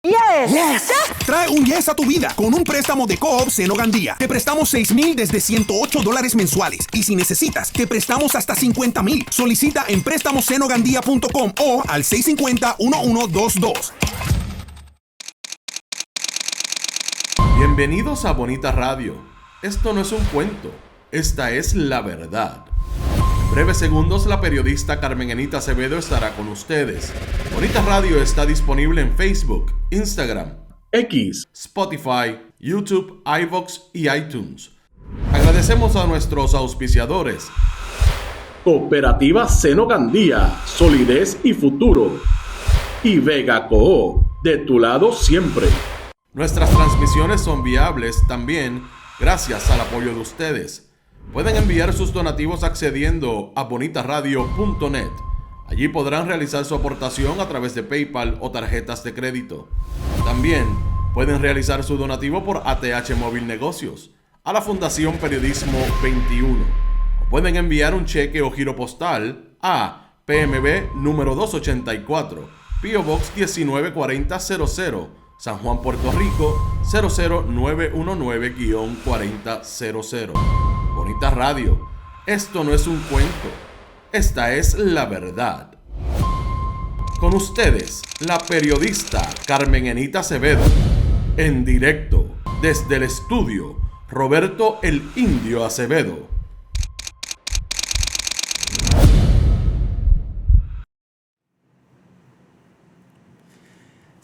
Yes. Trae un yes a tu vida con un préstamo de Co-op Seno Gandía. Te prestamos $6,000 desde $108 mensuales. Y si necesitas, te prestamos hasta $50,000. Solicita en préstamosenogandía.com o al 650-1122. Bienvenidos a Bonita Radio. Esto no es un cuento, esta es la verdad. En breves segundos, la periodista Carmen Anita Acevedo estará con ustedes. Bonita Radio está disponible en Facebook, Instagram, X, Spotify, YouTube, iVoox y iTunes. Agradecemos a nuestros auspiciadores. Cooperativa Seno Gandía, solidez y futuro. Y Vega Co, de tu lado siempre. Nuestras transmisiones son viables también gracias al apoyo de ustedes. Pueden enviar sus donativos accediendo a bonitaradio.net. Allí podrán realizar su aportación a través de PayPal o tarjetas de crédito. También pueden realizar su donativo por ATH Móvil Negocios a la Fundación Periodismo 21. O pueden enviar un cheque o giro postal a PMB número 284, P.O. Box 194000, San Juan, Puerto Rico 00919-4000. Bonita Radio, esto no es un cuento, esta es la verdad. Con ustedes, la periodista Carmen Anita Acevedo, en directo desde el estudio Roberto el Indio Acevedo.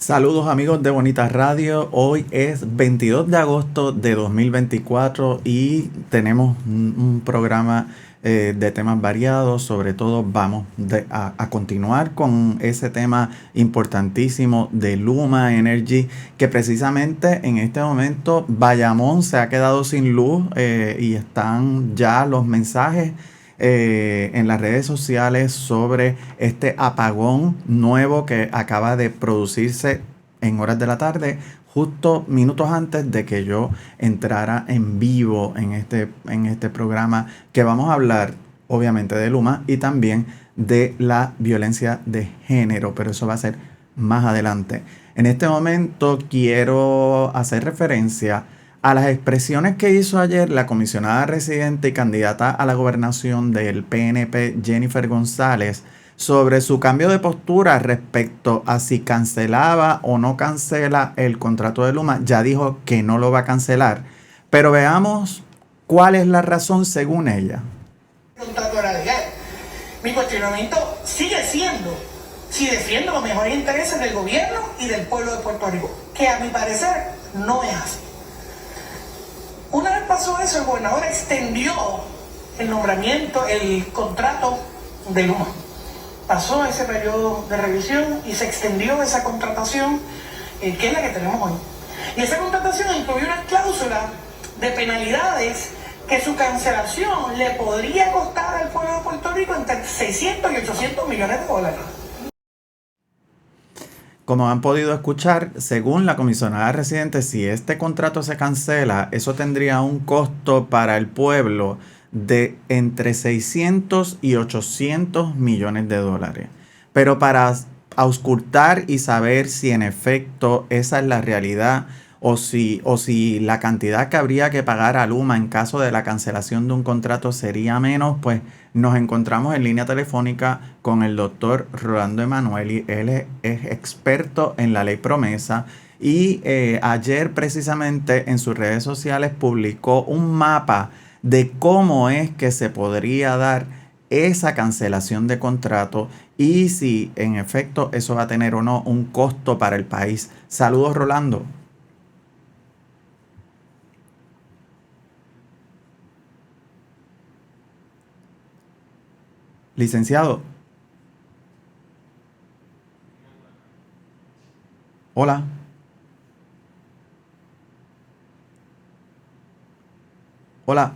Saludos amigos de Bonita Radio, hoy es 22 de agosto de 2024 y tenemos un programa de temas variados. Sobre todo vamos a continuar con ese tema importantísimo de Luma Energy, que precisamente en este momento Bayamón se ha quedado sin luz y están ya los mensajes en las redes sociales sobre este apagón nuevo que acaba de producirse en horas de la tarde, justo minutos antes de que yo entrara en vivo en este programa, que vamos a hablar obviamente de Luma y también de la violencia de género, pero eso va a ser más adelante. En este momento quiero hacer referencia a las expresiones que hizo ayer la comisionada residente y candidata a la gobernación del PNP, Jennifer González, sobre su cambio de postura respecto a si cancelaba o no cancela el contrato de Luma. Ya dijo que no lo va a cancelar, pero veamos cuál es la razón según ella. El contrato era legal. Mi cuestionamiento sigue siendo si defiendo los mejores intereses del gobierno y del pueblo de Puerto Rico, que a mi parecer no es así. Una vez pasó eso, el gobernador extendió el nombramiento, el contrato de Luma. Pasó ese periodo de revisión y se extendió esa contratación, que es la que tenemos hoy. Y esa contratación incluye una cláusula de penalidades que su cancelación le podría costar al pueblo de Puerto Rico entre 600 y 800 millones de dólares. Como han podido escuchar, según la comisionada residente, si este contrato se cancela, eso tendría un costo para el pueblo de entre 600 y 800 millones de dólares. Pero para auscultar y saber si en efecto esa es la realidad o si la cantidad que habría que pagar a Luma en caso de la cancelación de un contrato sería menos, pues nos encontramos en línea telefónica con el doctor Rolando Emanueli. Él es experto en la ley promesa y ayer precisamente en sus redes sociales publicó un mapa de cómo es que se podría dar esa cancelación de contrato y si en efecto eso va a tener o no un costo para el país. Saludos, Rolando. Licenciado. Hola. Hola.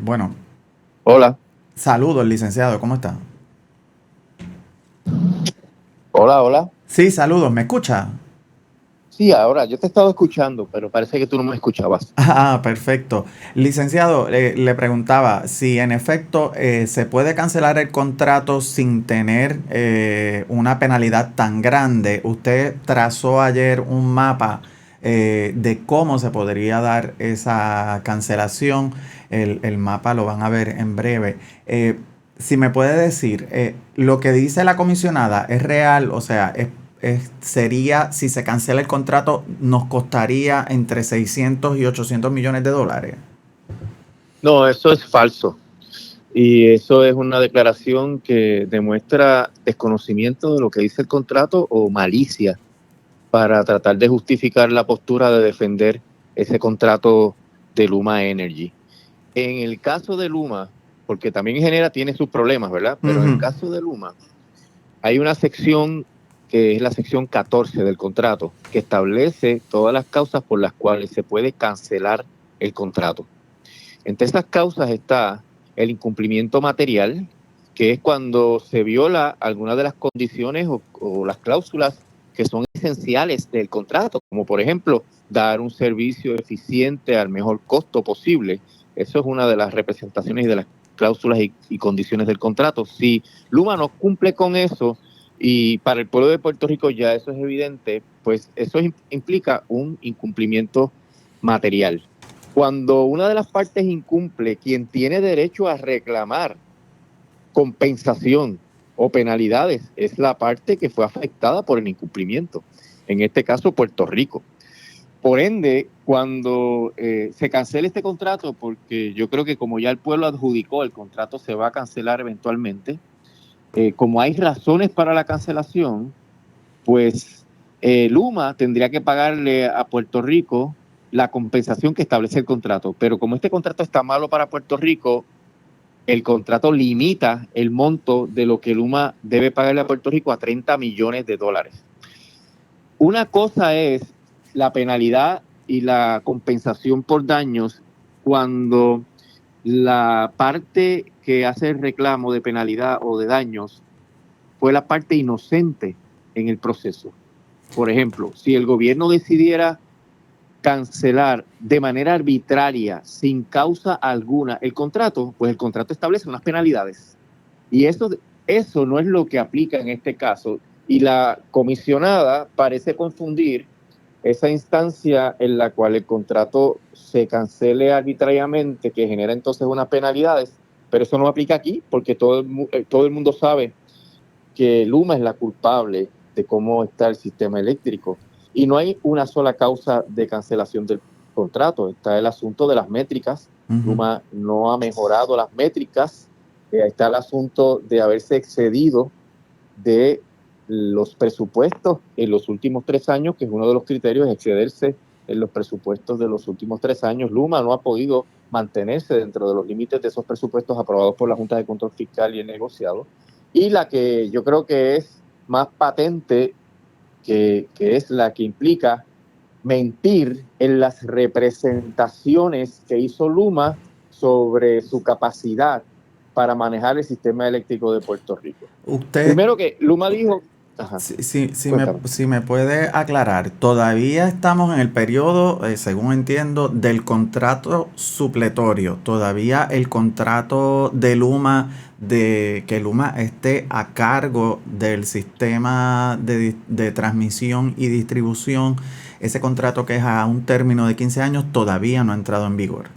Bueno. Hola. Saludos, licenciado. ¿Cómo está? Hola, hola. Sí, saludos. ¿Me escucha? Sí, ahora yo te he estado escuchando, pero parece que tú no me escuchabas. Ah, perfecto. Licenciado, le preguntaba si en efecto se puede cancelar el contrato sin tener una penalidad tan grande. Usted trazó ayer un mapa de cómo se podría dar esa cancelación. El mapa lo van a ver en breve. Si me puede decir, lo que dice la comisionada es real, o sea, sería, si se cancela el contrato, nos costaría entre 600 y 800 millones de dólares. No, eso es falso. Y eso es una declaración que demuestra desconocimiento de lo que dice el contrato o malicia para tratar de justificar la postura de defender ese contrato de Luma Energy. En el caso de Luma, porque también tiene sus problemas, ¿verdad? Pero en el caso de Luma, hay una sección que es la sección 14 del contrato, que establece todas las causas por las cuales se puede cancelar el contrato. Entre esas causas está el incumplimiento material, que es cuando se viola alguna de las condiciones o las cláusulas que son esenciales del contrato, como por ejemplo dar un servicio eficiente al mejor costo posible. Eso es una de las representaciones y de las cláusulas y condiciones del contrato. Si Luma no cumple con eso, y para el pueblo de Puerto Rico ya eso es evidente, pues eso implica un incumplimiento material. Cuando una de las partes incumple, quien tiene derecho a reclamar compensación o penalidades es la parte que fue afectada por el incumplimiento, en este caso Puerto Rico. Por ende, cuando se cancele este contrato, porque yo creo que como ya el pueblo adjudicó, el contrato se va a cancelar eventualmente, como hay razones para la cancelación, pues Luma tendría que pagarle a Puerto Rico la compensación que establece el contrato. Pero como este contrato está malo para Puerto Rico, el contrato limita el monto de lo que Luma debe pagarle a Puerto Rico a 30 millones de dólares. Una cosa es la penalidad y la compensación por daños cuando la parte que hace el reclamo de penalidad o de daños fue la parte inocente en el proceso. Por ejemplo, si el gobierno decidiera cancelar de manera arbitraria, sin causa alguna, el contrato, pues el contrato establece unas penalidades. Y eso no es lo que aplica en este caso. Y la comisionada parece confundir esa instancia en la cual el contrato se cancele arbitrariamente, que genera entonces unas penalidades, pero eso no aplica aquí porque todo el mundo sabe que Luma es la culpable de cómo está el sistema eléctrico. Y no hay una sola causa de cancelación del contrato. Está el asunto de las métricas. Luma no ha mejorado las métricas. Está el asunto de haberse excedido de los presupuestos en los últimos 3 años, que es uno de los criterios, excederse en los presupuestos de los últimos 3 años. Luma no ha podido mantenerse dentro de los límites de esos presupuestos aprobados por la Junta de Control Fiscal y el negociado. Y la que yo creo que es más patente, que es la que implica mentir en las representaciones que hizo Luma sobre su capacidad para manejar el sistema eléctrico de Puerto Rico. Primero que Luma dijo... Ajá, si me puede aclarar, todavía estamos en el periodo, según entiendo, del contrato supletorio. Todavía el contrato de Luma, de que Luma esté a cargo del sistema de transmisión y distribución, ese contrato que es a un término de 15 años, todavía no ha entrado en vigor.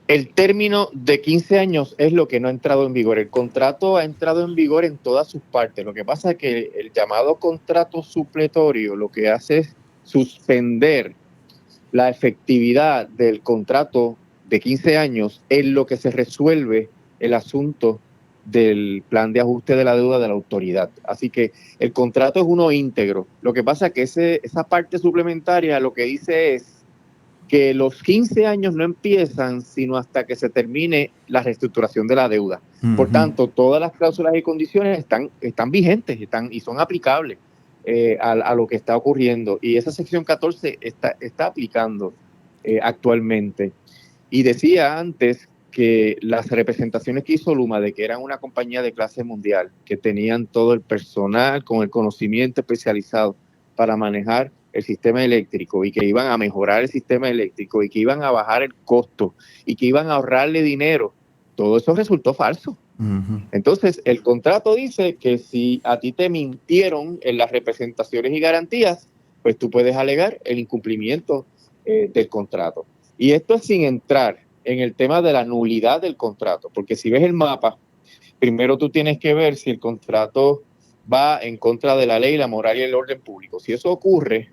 El término de 15 años es lo que no ha entrado en vigor. El contrato ha entrado en vigor en todas sus partes. Lo que pasa es que el llamado contrato supletorio lo que hace es suspender la efectividad del contrato de 15 años en lo que se resuelve el asunto del plan de ajuste de la deuda de la autoridad. Así que el contrato es uno íntegro. Lo que pasa es que esa parte suplementaria lo que dice es que los 15 años no empiezan sino hasta que se termine la reestructuración de la deuda. Por tanto, todas las cláusulas y condiciones están vigentes y son aplicables a lo que está ocurriendo. Y esa sección 14 está aplicando actualmente. Y decía antes que las representaciones que hizo Luma de que eran una compañía de clase mundial, que tenían todo el personal con el conocimiento especializado para manejar el sistema eléctrico y que iban a mejorar el sistema eléctrico y que iban a bajar el costo y que iban a ahorrarle dinero, todo eso resultó falso. Uh-huh. Entonces, el contrato dice que si a ti te mintieron en las representaciones y garantías, pues tú puedes alegar el incumplimiento del contrato. Y esto es sin entrar en el tema de la nulidad del contrato, porque si ves el mapa, primero tú tienes que ver si el contrato va en contra de la ley, la moral y el orden público. Si eso ocurre,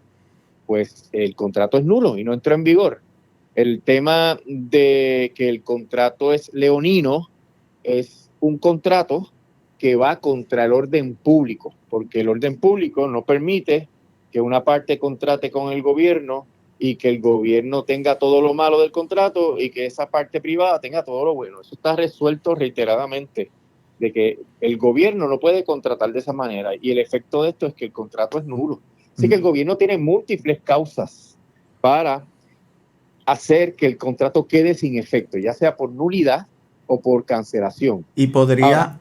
pues el contrato es nulo y no entró en vigor. El tema de que el contrato es leonino es un contrato que va contra el orden público, porque el orden público no permite que una parte contrate con el gobierno y que el gobierno tenga todo lo malo del contrato y que esa parte privada tenga todo lo bueno. Eso está resuelto reiteradamente, de que el gobierno no puede contratar de esa manera, y el efecto de esto es que el contrato es nulo. Así que el gobierno tiene múltiples causas para hacer que el contrato quede sin efecto, ya sea por nulidad o por cancelación. Y podría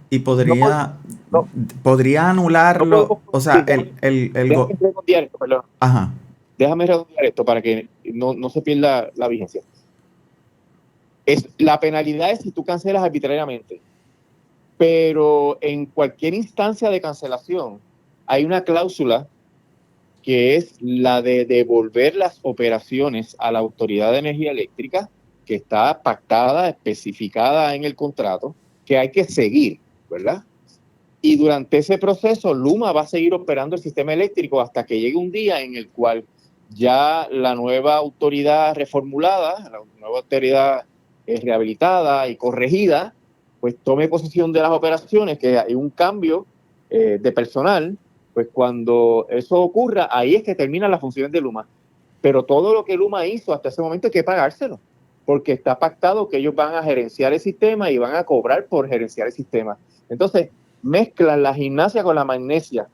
anularlo, o sea, déjame redondear esto, perdón. Ajá. Déjame redondear esto para que no se pierda la vigencia. La penalidad es si tú cancelas arbitrariamente, pero en cualquier instancia de cancelación hay una cláusula que es la de devolver las operaciones a la Autoridad de Energía Eléctrica, que está pactada, especificada en el contrato, que hay que seguir, ¿verdad? Y durante ese proceso, Luma va a seguir operando el sistema eléctrico hasta que llegue un día en el cual ya la nueva autoridad reformulada, la nueva autoridad rehabilitada y corregida, pues tome posesión de las operaciones, que hay un cambio de personal. Pues cuando eso ocurra, ahí es que terminan las funciones de Luma. Pero todo lo que Luma hizo hasta ese momento hay que pagárselo, porque está pactado que ellos van a gerenciar el sistema y van a cobrar por gerenciar el sistema. Entonces, mezclan la gimnasia con la magnesia.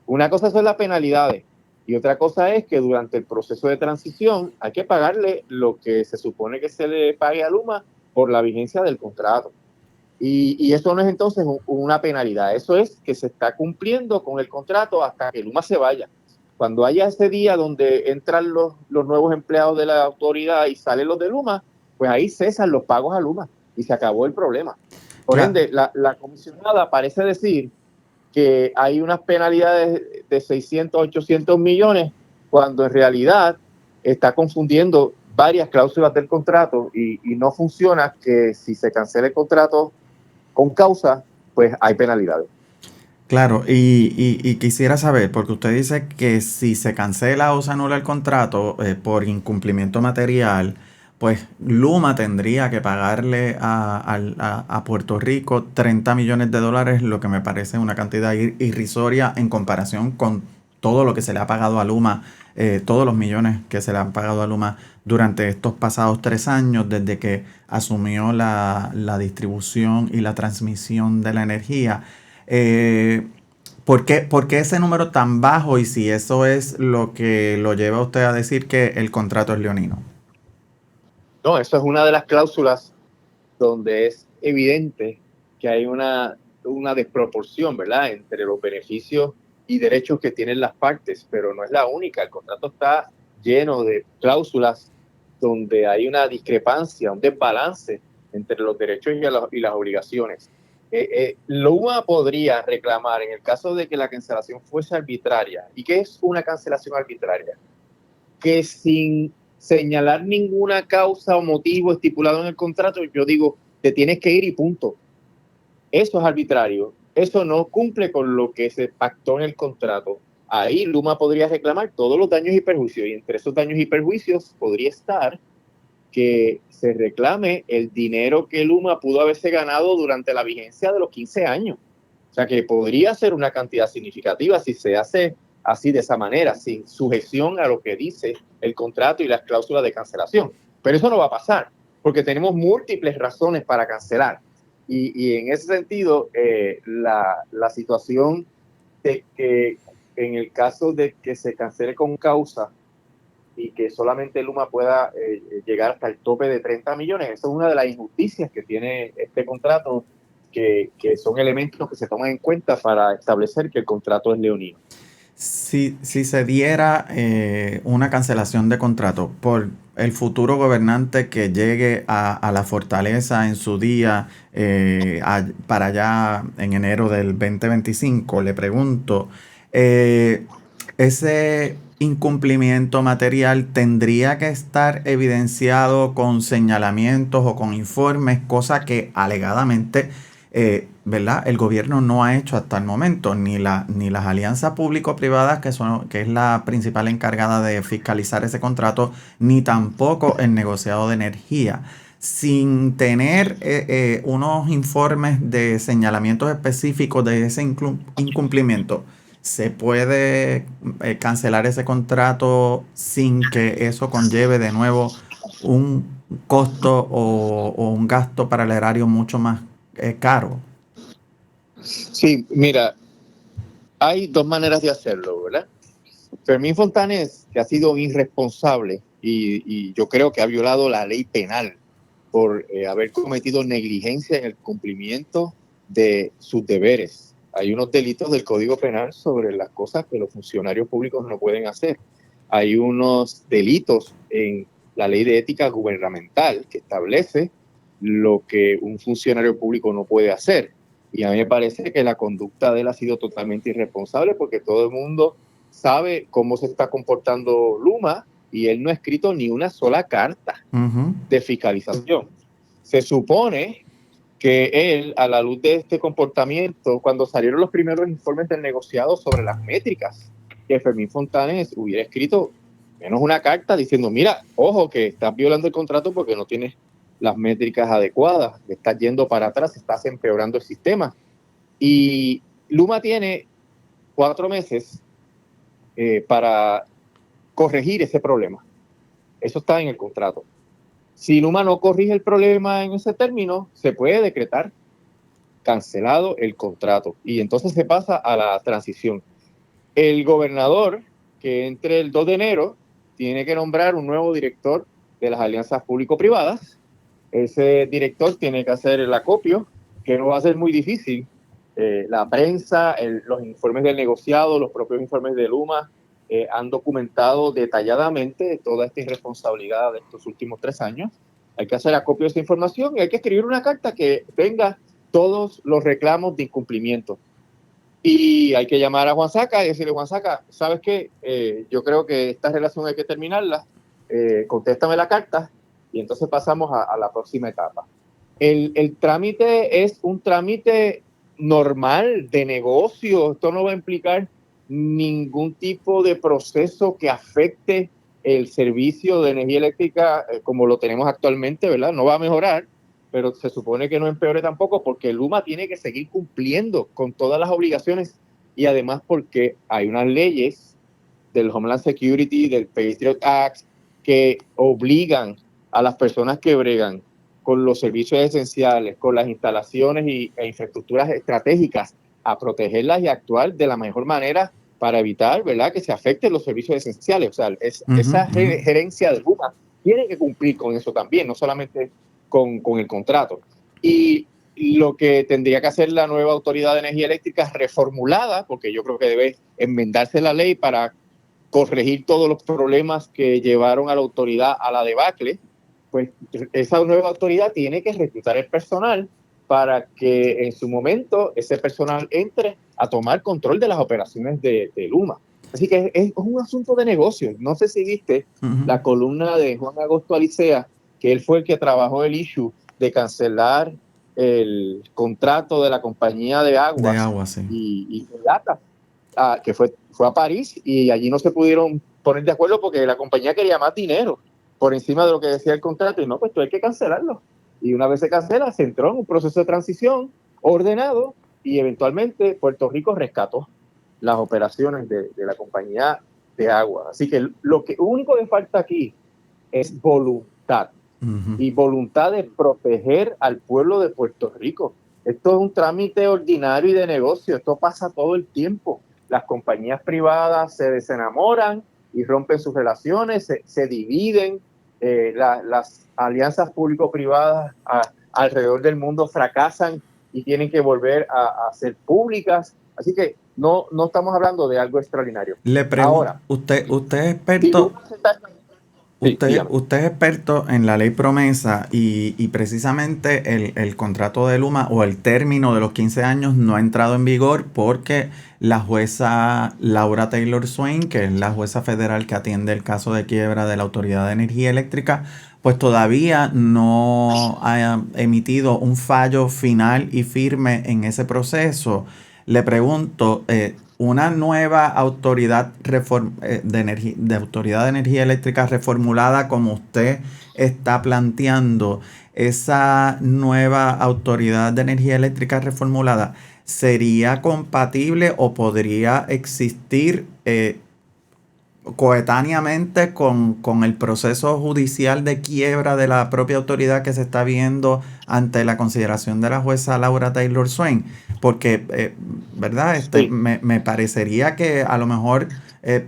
Una cosa son las penalidades y otra cosa es que durante el proceso de transición hay que pagarle lo que se supone que se le pague a Luma por la vigencia del contrato. Y eso no es entonces una penalidad, eso es que se está cumpliendo con el contrato hasta que Luma se vaya. Cuando haya ese día donde entran los nuevos empleados de la autoridad y salen los de Luma, pues ahí cesan los pagos a Luma y se acabó el problema. Por ende, la comisionada parece decir que hay unas penalidades de 600, 800 millones, cuando en realidad está confundiendo varias cláusulas del contrato y no funciona que si se cancela el contrato con causa, pues hay penalidades. Claro, y quisiera saber, porque usted dice que si se cancela o se anula el contrato por incumplimiento material, pues Luma tendría que pagarle a Puerto Rico $30 millones, lo que me parece una cantidad irrisoria en comparación con todo lo que se le ha pagado a Luma, todos los millones que se le han pagado a Luma durante estos pasados 3 años, desde que asumió la distribución y la transmisión de la energía. ¿Por qué ese número tan bajo, y si eso es lo que lo lleva a usted a decir que el contrato es leonino? No, eso es una de las cláusulas donde es evidente que hay una desproporción, ¿verdad?, entre los beneficios y derechos que tienen las partes, pero no es la única. El contrato está lleno de cláusulas donde hay una discrepancia, un desbalance entre los derechos y las obligaciones. Luma podría reclamar en el caso de que la cancelación fuese arbitraria. ¿Y qué es una cancelación arbitraria? Que sin señalar ninguna causa o motivo estipulado en el contrato, yo digo, te tienes que ir y punto. Eso es arbitrario. Eso no cumple con lo que se pactó en el contrato. Ahí Luma podría reclamar todos los daños y perjuicios, y entre esos daños y perjuicios podría estar que se reclame el dinero que Luma pudo haberse ganado durante la vigencia de los 15 años. O sea, que podría ser una cantidad significativa si se hace así, de esa manera, sin sujeción a lo que dice el contrato y las cláusulas de cancelación. Pero eso no va a pasar, porque tenemos múltiples razones para cancelar. Y en ese sentido, la situación de que en el caso de que se cancele con causa y que solamente Luma pueda llegar hasta el tope de 30 millones, eso es una de las injusticias que tiene este contrato, que son elementos que se toman en cuenta para establecer que el contrato es leonino. Si se diera una cancelación de contrato por el futuro gobernante que llegue a la fortaleza en su día para allá en enero del 2025, le pregunto, ese incumplimiento material tendría que estar evidenciado con señalamientos o con informes, cosa que alegadamente ¿verdad? El gobierno no ha hecho hasta el momento, ni las alianzas público-privadas, que es la principal encargada de fiscalizar ese contrato, ni tampoco el negociado de energía. Sin tener unos informes de señalamientos específicos de ese incumplimiento, ¿se puede cancelar ese contrato sin que eso conlleve de nuevo un costo o un gasto para el erario mucho más caro? Sí, mira, hay dos maneras de hacerlo, ¿verdad? Fermín Fontanés, que ha sido irresponsable y yo creo que ha violado la ley penal por haber cometido negligencia en el cumplimiento de sus deberes. Hay unos delitos del Código Penal sobre las cosas que los funcionarios públicos no pueden hacer. Hay unos delitos en la ley de ética gubernamental que establece lo que un funcionario público no puede hacer. Y a mí me parece que la conducta de él ha sido totalmente irresponsable porque todo el mundo sabe cómo se está comportando Luma y él no ha escrito ni una sola carta de fiscalización. Se supone que él, a la luz de este comportamiento, cuando salieron los primeros informes del negociado sobre las métricas, que Fermín Fontanés hubiera escrito menos una carta diciendo, mira, ojo que estás violando el contrato porque no tienes las métricas adecuadas, que estás yendo para atrás, estás empeorando el sistema. Y Luma tiene 4 meses para corregir ese problema. Eso está en el contrato. Si Luma no corrige el problema en ese término, se puede decretar cancelado el contrato y entonces se pasa a la transición. El gobernador, que entre el 2 de enero, tiene que nombrar un nuevo director de las alianzas público-privadas. Ese director tiene que hacer el acopio, que no va a ser muy difícil. La prensa, los informes del negociado, los propios informes de Luma han documentado detalladamente toda esta irresponsabilidad de estos últimos 3 años. Hay que hacer acopio de esa información y hay que escribir una carta que tenga todos los reclamos de incumplimiento. Y hay que llamar a Juan Saca y decirle, Juan Saca, ¿sabes qué? Yo creo que esta relación hay que terminarla. Contéstame la carta y entonces pasamos a la próxima etapa. El trámite es un trámite normal de negocio. Esto no va a implicar ningún tipo de proceso que afecte el servicio de energía eléctrica como lo tenemos actualmente, ¿verdad? No va a mejorar, pero se supone que no empeore tampoco porque Luma tiene que seguir cumpliendo con todas las obligaciones y además porque hay unas leyes del Homeland Security, del Patriot Act, que obligan a las personas que bregan con los servicios esenciales, con las instalaciones e infraestructuras estratégicas, a protegerlas y actuar de la mejor manera para evitar, ¿verdad?, que se afecten los servicios esenciales. O sea, esa gerencia de Luma tiene que cumplir con eso también, no solamente con el contrato. Y lo que tendría que hacer la nueva Autoridad de Energía Eléctrica reformulada, porque yo creo que debe enmendarse la ley para corregir todos los problemas que llevaron a la autoridad a la debacle, pues esa nueva autoridad tiene que reclutar el personal para que en su momento ese personal entre a tomar control de las operaciones de Luma. Así que es un asunto de negocio. No sé si viste la columna de Juan Agosto Alicea, que él fue el que trabajó el issue de cancelar el contrato de la compañía de aguas sí. y Data, que fue a París y allí no se pudieron poner de acuerdo porque la compañía quería más dinero por encima de lo que decía el contrato y no, pues tú hay que cancelarlo. Y una vez se cancela, se entró en un proceso de transición ordenado y eventualmente Puerto Rico rescató las operaciones de la compañía de agua. Así que lo único que falta aquí es voluntad. Y voluntad de proteger al pueblo de Puerto Rico. Esto es un trámite ordinario y de negocio. Esto pasa todo el tiempo. Las compañías privadas se desenamoran y rompen sus relaciones, se dividen. Las alianzas público-privadas alrededor del mundo fracasan y tienen que volver a ser públicas. Así que no estamos hablando de algo extraordinario. Le pregunto, Ahora, usted es si experto, Luma se está... Sí, dígame. usted es experto en la ley promesa y precisamente el contrato de Luma o el término de los 15 años no ha entrado en vigor porque la jueza Laura Taylor Swain, que es la jueza federal que atiende el caso de quiebra de la Autoridad de Energía Eléctrica, pues todavía no ha emitido un fallo final y firme en ese proceso. Le pregunto, una nueva autoridad de autoridad de energía eléctrica reformulada como usted está planteando, esa nueva autoridad de energía eléctrica reformulada, ¿sería compatible o podría existir coetáneamente con el proceso judicial de quiebra de la propia autoridad que se está viendo ante la consideración de la jueza Laura Taylor Swain? Porque, ¿verdad? Sí. Me parecería que a lo mejor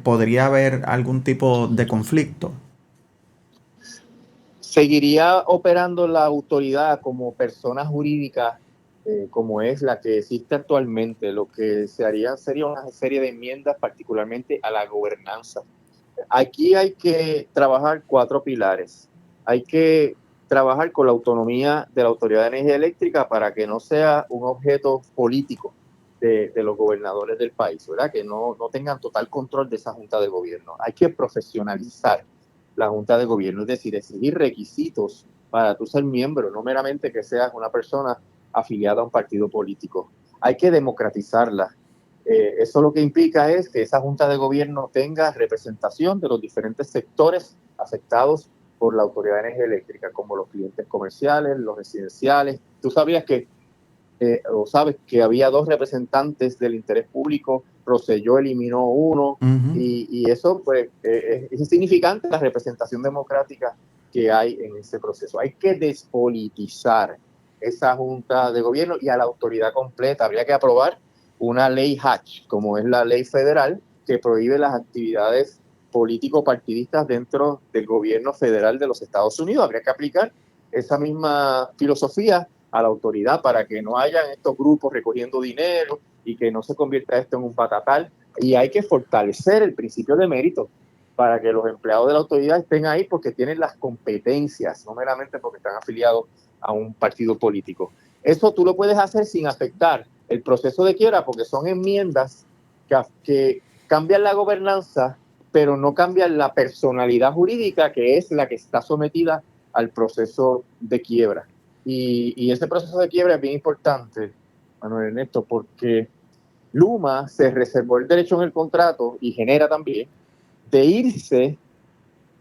podría haber algún tipo de conflicto. ¿Seguiría operando la autoridad como persona jurídica como es la que existe actualmente? Lo que se haría sería una serie de enmiendas, particularmente a la gobernanza. Aquí hay que trabajar 4 pilares. Hay que trabajar con la autonomía de la Autoridad de Energía Eléctrica para que no sea un objeto político de los gobernadores del país, ¿verdad? Que no tengan total control de esa Junta de Gobierno. Hay que profesionalizar la Junta de Gobierno, es decir, exigir requisitos para tú ser miembro, no meramente que seas una persona afiliada a un partido político. Hay que democratizarla. Eso lo que implica es que esa Junta de Gobierno tenga representación de los diferentes sectores afectados por la Autoridad de Energía Eléctrica, como los clientes comerciales, los residenciales. Tú sabías que, o sabes que había 2 representantes del interés público, Rosselló eliminó uno, y eso pues es insignificante la representación democrática que hay en ese proceso. Hay que despolitizar esa Junta de Gobierno y a la autoridad completa. Habría que aprobar una ley Hatch, como es la ley federal, que prohíbe las actividades político-partidistas dentro del gobierno federal de los Estados Unidos. Habría que aplicar esa misma filosofía a la autoridad para que no hayan estos grupos recogiendo dinero y que no se convierta esto en un patatal. Y hay que fortalecer el principio de mérito para que los empleados de la autoridad estén ahí porque tienen las competencias, no meramente porque están afiliados a un partido político. Eso tú lo puedes hacer sin afectar el proceso de quiebra, porque son enmiendas que cambian la gobernanza, pero no cambian la personalidad jurídica, que es la que está sometida al proceso de quiebra. Y ese proceso de quiebra es bien importante, Manuel Ernesto, porque Luma se reservó el derecho en el contrato, y Genera también, de irse,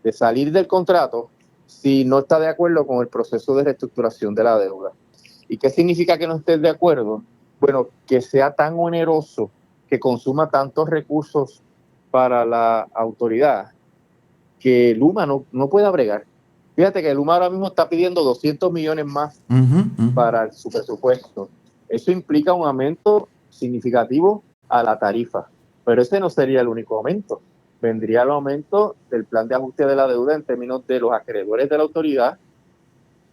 de salir del contrato, si no está de acuerdo con el proceso de reestructuración de la deuda. ¿Y qué significa que no estés de acuerdo? Bueno, que sea tan oneroso, que consuma tantos recursos para la autoridad, que Luma no pueda bregar. Fíjate que Luma ahora mismo está pidiendo 200 millones más para su presupuesto. Eso implica un aumento significativo a la tarifa, pero ese no sería el único aumento. Vendría el aumento del plan de ajuste de la deuda en términos de los acreedores de la autoridad,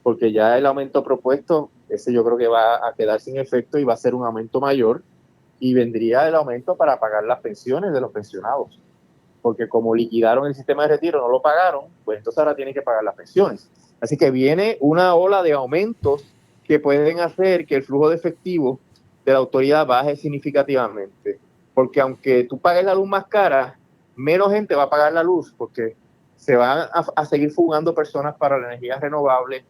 porque ya el aumento propuesto, ese yo creo que va a quedar sin efecto y va a ser un aumento mayor, y vendría el aumento para pagar las pensiones de los pensionados, porque como liquidaron el sistema de retiro, no lo pagaron, pues entonces ahora tienen que pagar las pensiones. Así que viene una ola de aumentos que pueden hacer que el flujo de efectivo de la autoridad baje significativamente, porque aunque tú pagues la luz más cara, menos gente va a pagar la luz, porque se van a seguir fugando personas para la energía renovable.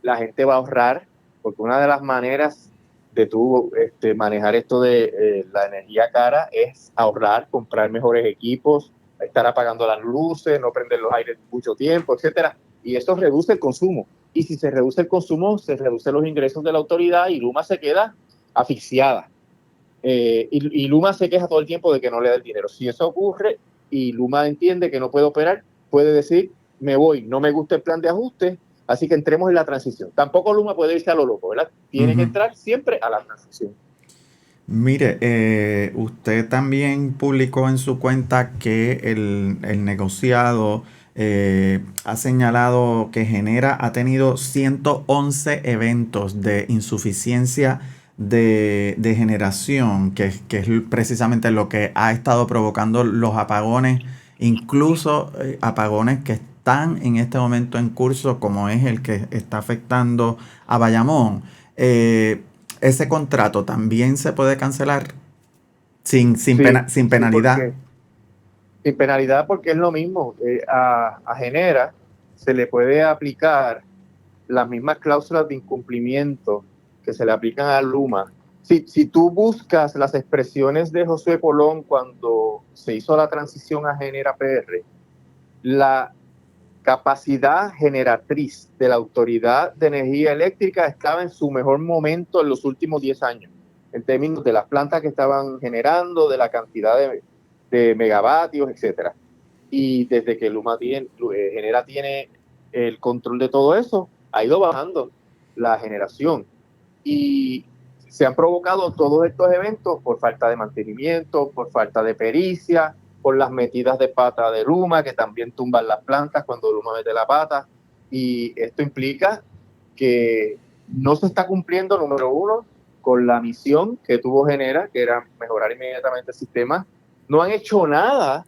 La gente va a ahorrar, porque una de las maneras de tú manejar esto de la energía cara es ahorrar, comprar mejores equipos, estar apagando las luces, no prender los aires mucho tiempo, etcétera. Y eso reduce el consumo. Y si se reduce el consumo, se reducen los ingresos de la autoridad y Luma se queda asfixiada. Y Luma se queja todo el tiempo de que no le da el dinero. Si eso ocurre y Luma entiende que no puede operar, puede decir, me voy, no me gusta el plan de ajuste, así que entremos en la transición. Tampoco Luma puede irse a lo loco, ¿verdad? Tiene que entrar siempre a la transición. Mire, usted también publicó en su cuenta que el negociado ha señalado que Genera ha tenido 111 eventos de insuficiencia de generación, que es precisamente lo que ha estado provocando los apagones, incluso apagones que están en este momento en curso, como es el que está afectando a Bayamón. Ese contrato también se puede cancelar sin penalidad. Sin penalidad, porque es lo mismo. A Genera se le puede aplicar las mismas cláusulas de incumplimiento que se le aplican a Luma. Si tú buscas las expresiones de Josué Colón cuando se hizo la transición a Genera PR, la capacidad generatriz de la Autoridad de Energía Eléctrica estaba en su mejor momento en los últimos 10 años, en términos de las plantas que estaban generando, de la cantidad de megavatios, etcétera. Y desde que Genera tiene el control de todo eso, ha ido bajando la generación. Y se han provocado todos estos eventos por falta de mantenimiento, por falta de pericia, por las metidas de pata de Luma, que también tumban las plantas cuando Luma mete la pata. Y esto implica que no se está cumpliendo, número uno, con la misión que tuvo Genera, que era mejorar inmediatamente el sistema. No han hecho nada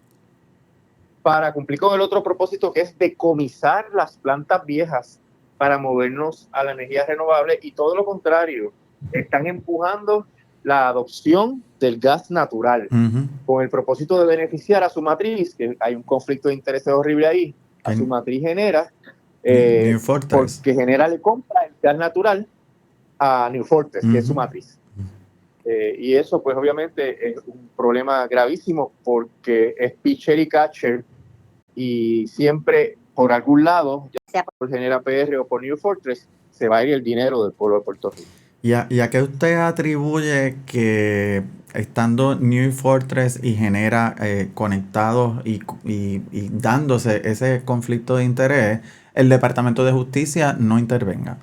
para cumplir con el otro propósito, que es decomisar las plantas viejas para movernos a la energía renovable, y todo lo contrario, están empujando la adopción del gas natural, con el propósito de beneficiar a su matriz, que hay un conflicto de intereses horrible ahí, a su matriz Genera, porque Genera le compra el gas natural a New Fortress, que es su matriz. Y eso pues obviamente es un problema gravísimo, porque es pitcher y catcher, y siempre por algún lado, ya sea por Genera PR o por New Fortress, se va a ir el dinero del pueblo de Puerto Rico. ¿Y a qué usted atribuye que estando New Fortress y Genera conectados y dándose ese conflicto de interés, el Departamento de Justicia no intervenga?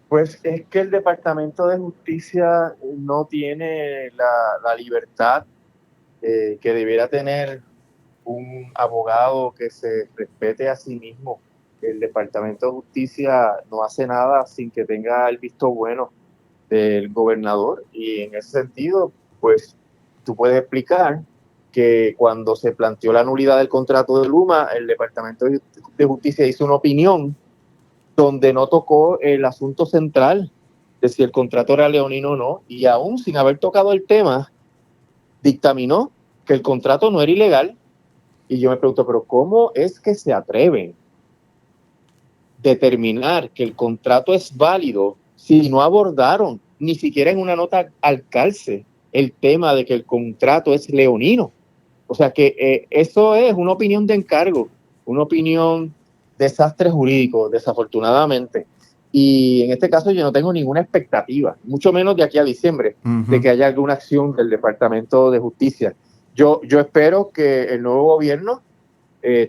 Pues es que el Departamento de Justicia no tiene la libertad que debiera tener un abogado que se respete a sí mismo. El Departamento de Justicia no hace nada sin que tenga el visto bueno del gobernador, y en ese sentido, pues tú puedes explicar que cuando se planteó la nulidad del contrato de Luma, el Departamento de Justicia hizo una opinión donde no tocó el asunto central de si el contrato era leonino o no, y aún sin haber tocado el tema, dictaminó que el contrato no era ilegal. Y yo me pregunto, pero ¿cómo es que se atreven a determinar que el contrato es válido si no abordaron ni siquiera en una nota al calce el tema de que el contrato es leonino? O sea que eso es una opinión de encargo, una opinión desastre jurídico, desafortunadamente. Y en este caso yo no tengo ninguna expectativa, mucho menos de aquí a diciembre, de que haya alguna acción del Departamento de Justicia. Yo espero que el nuevo gobierno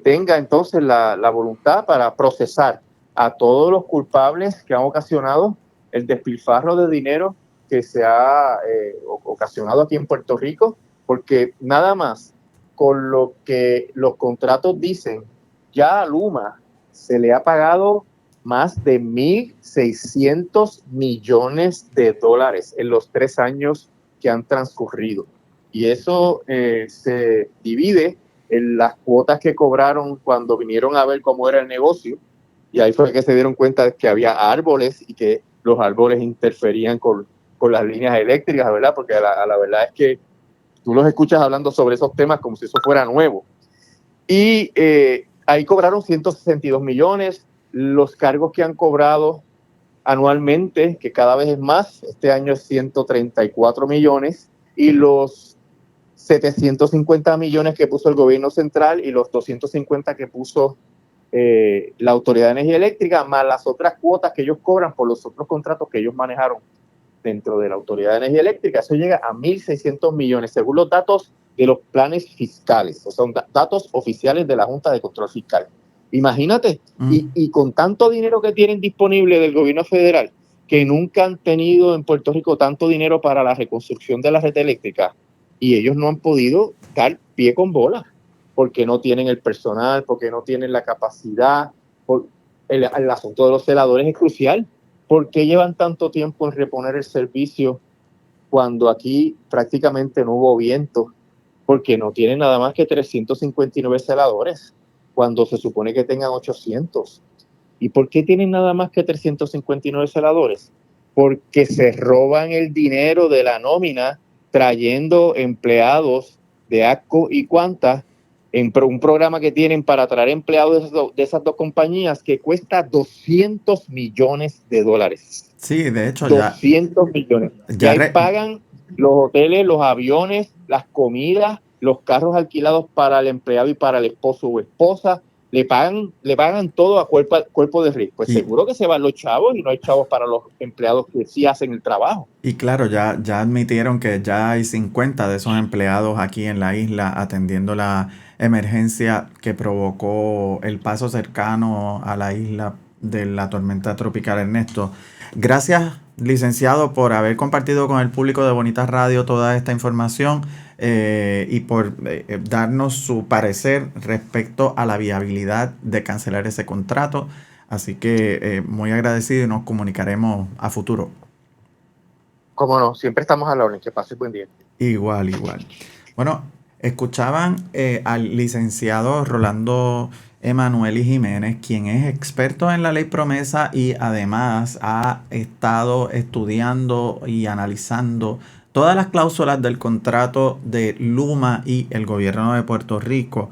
tenga entonces la voluntad para procesar a todos los culpables que han ocasionado el despilfarro de dinero que se ha ocasionado aquí en Puerto Rico, porque nada más con lo que los contratos dicen, ya a Luma se le ha pagado más de 1.600 millones de dólares en los 3 años que han transcurrido. Y eso se divide en las cuotas que cobraron cuando vinieron a ver cómo era el negocio, y ahí fue que se dieron cuenta de que había árboles y que los árboles interferían con las líneas eléctricas, ¿verdad? Porque la verdad es que tú los escuchas hablando sobre esos temas como si eso fuera nuevo. Y ahí cobraron 162 millones, los cargos que han cobrado anualmente, que cada vez es más, este año es 134 millones, y los 750 millones que puso el gobierno central y los 250 que puso la Autoridad de Energía Eléctrica, más las otras cuotas que ellos cobran por los otros contratos que ellos manejaron dentro de la Autoridad de Energía Eléctrica. Eso llega a 1.600 millones, según los datos de los planes fiscales, o sea, son datos oficiales de la Junta de Control Fiscal. Imagínate, y con tanto dinero que tienen disponible del gobierno federal, que nunca han tenido en Puerto Rico tanto dinero para la reconstrucción de la red eléctrica, y ellos no han podido dar pie con bola, porque no tienen el personal, porque no tienen la capacidad. El asunto de los celadores es crucial, ¿Por qué llevan tanto tiempo en reponer el servicio cuando aquí prácticamente no hubo viento? Porque no tienen nada más que 359 celadores, cuando se supone que tengan 800. ¿Y por qué tienen nada más que 359 celadores? Porque se roban el dinero de la nómina trayendo empleados de ACCO y Quanta en un programa que tienen para traer empleados de esas dos compañías que cuesta $200 millones. Sí, de hecho 200 millones. Y ahí pagan los hoteles, los aviones, las comidas, los carros alquilados para el empleado y para el esposo o esposa. Le pagan todo a cuerpo de riesgo. Pues seguro que se van los chavos y no hay chavos para los empleados que sí hacen el trabajo. Y claro, ya admitieron que ya hay 50 de esos empleados aquí en la isla atendiendo la emergencia que provocó el paso cercano a la isla de la tormenta tropical Ernesto. Gracias, licenciado, por haber compartido con el público de Bonitas Radio toda esta información y por darnos su parecer respecto a la viabilidad de cancelar ese contrato. Así que muy agradecido y nos comunicaremos a futuro. Cómo no, siempre estamos a la orden. Que pase buen día. Igual. Bueno, escuchaban al licenciado Rolando Emanueli Jiménez, quien es experto en la ley promesa y además ha estado estudiando y analizando todas las cláusulas del contrato de Luma y el gobierno de Puerto Rico.